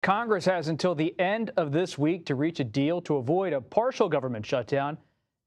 Congress has until the end of this week to reach a deal to avoid a partial government shutdown.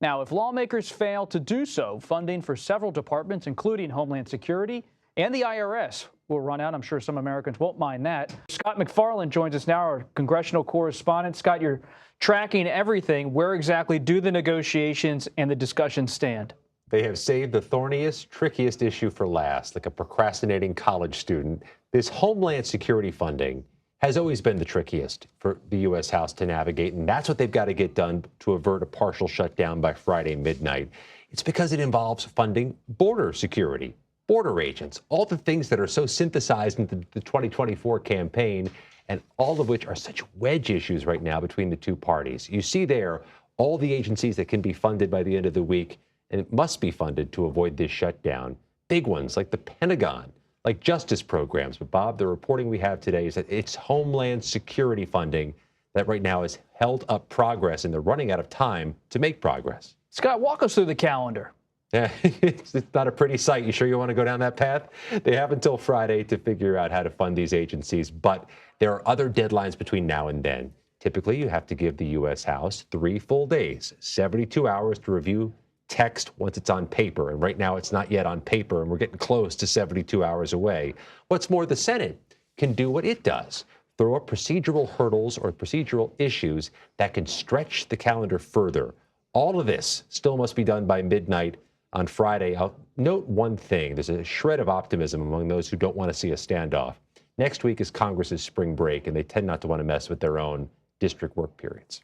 Now, if lawmakers fail to do so, funding for several departments, including Homeland Security and the IRS, will run out. I'm sure some Americans won't mind that. Scott MacFarlane joins us now, our congressional correspondent. Scott, you're tracking everything. Where exactly do the negotiations and the discussions stand? They have saved the thorniest, trickiest issue for last, like a procrastinating college student. This Homeland Security funding has always been the trickiest for the U.S. House to navigate, and that's what they've got to get done to avert a partial shutdown by Friday midnight. It's because it involves funding border security, border agents, all the things that are so synthesized into the 2024 campaign, and all of which are such wedge issues right now between the two parties. You see there all the agencies that can be funded by the end of the week, and it must be funded to avoid this shutdown. Big ones like the Pentagon, like justice programs. But Bob, the reporting we have today is that it's Homeland Security funding that right now has held up progress, and they're running out of time to make progress. Scott, walk us through the calendar. Yeah, it's not a pretty sight. You sure you want to go down that path? They have until Friday to figure out how to fund these agencies, but there are other deadlines between now and then. Typically, you have to give the U.S. House 3 full days, 72 hours to review text once it's on paper. And right now it's not yet on paper, and we're getting close to 72 hours away. What's more, the Senate can do what it does, throw up procedural hurdles or procedural issues that can stretch the calendar further. All of this still must be done by midnight on Friday. I'll note one thing. There's a shred of optimism among those who don't want to see a standoff. Next week is Congress's spring break, and they tend not to want to mess with their own district work periods.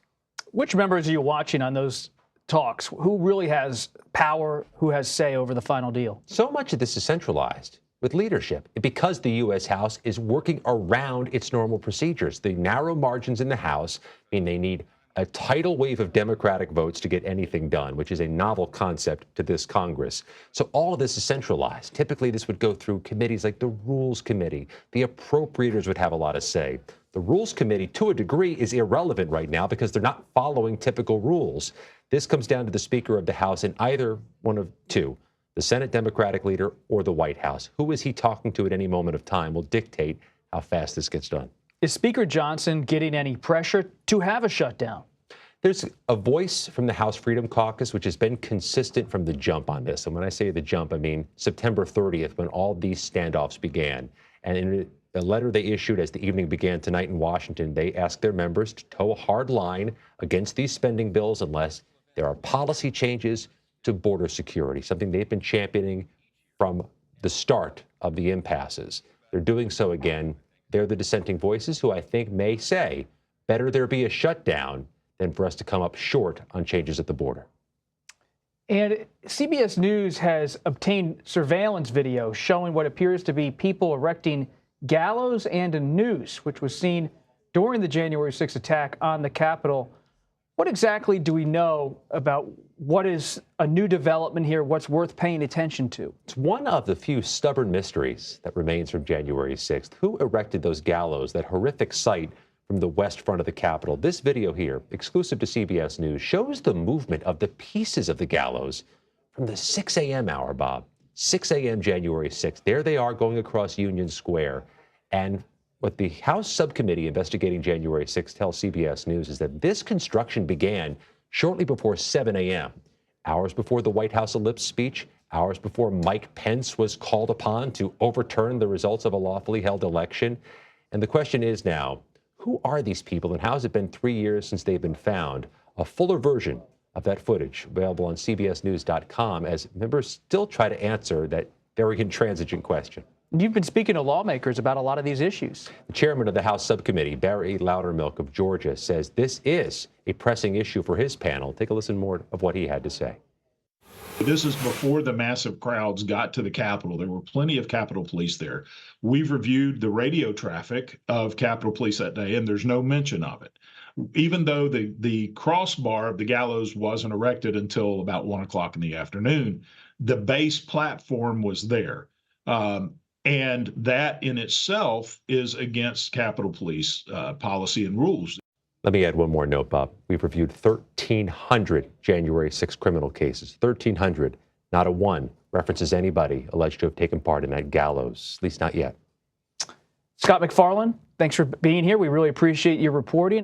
Which members are you watching on those talks? Who really has power? Who has say over the final deal? So much of this is centralized with leadership because the U.S. House is working around its normal procedures. The narrow margins in the House mean they need a tidal wave of Democratic votes to get anything done, which is a novel concept to this Congress. So all of this is centralized. Typically, this would go through committees like the Rules Committee. The appropriators would have a lot of say. The Rules Committee, to a degree, is irrelevant right now because they're not following typical rules. This comes down to the Speaker of the House and either one of two, the Senate Democratic leader or the White House. Who is he talking to at any moment of time will dictate how fast this gets done. Is Speaker Johnson getting any pressure to have a shutdown? There's a voice from the House Freedom Caucus, which has been consistent from the jump on this. And when I say the jump, I mean September 30th, when all these standoffs began. And in a letter they issued as the evening began tonight in Washington, they asked their members to toe a hard line against these spending bills unless there are policy changes to border security, something they've been championing from the start of the impasses. They're doing so again. They're the dissenting voices who I think may say, better there be a shutdown than for us to come up short on changes at the border. And CBS News has obtained surveillance video showing what appears to be people erecting gallows and a noose, which was seen during the January 6th attack on the Capitol. What exactly do we know about what is a new development here, what's worth paying attention to? It's one of the few stubborn mysteries that remains from January 6th. Who erected those gallows, that horrific sight from the west front of the Capitol? This video here, exclusive to CBS News, shows the movement of the pieces of the gallows from the 6 a.m. hour, Bob. 6 a.m. January 6th. There they are going across Union Square. And what the House subcommittee investigating January 6th tells CBS News is that this construction began shortly before 7 a.m., hours before the White House ellipse speech, hours before Mike Pence was called upon to overturn the results of a lawfully held election. And the question is now, who are these people and how has it been 3 years since they've been found? A fuller version of that footage available on CBSNews.com as members still try to answer that very intransigent question. You've been speaking to lawmakers about a lot of these issues. The chairman of the House subcommittee, Barry Loudermilk of Georgia, says this is a pressing issue for his panel. Take a listen more of what he had to say. This is before the massive crowds got to the Capitol. There were plenty of Capitol Police there. We've reviewed the radio traffic of Capitol Police that day, and there's no mention of it. Even though the crossbar of the gallows wasn't erected until about 1 o'clock in the afternoon, the base platform was there. And that in itself is against Capitol Police policy and rules. Let me add one more note, Bob. We've reviewed 1,300 January 6 criminal cases. 1,300. Not a one references anybody alleged to have taken part in that gallows, at least not yet. Scott MacFarlane, thanks for being here. We really appreciate your reporting.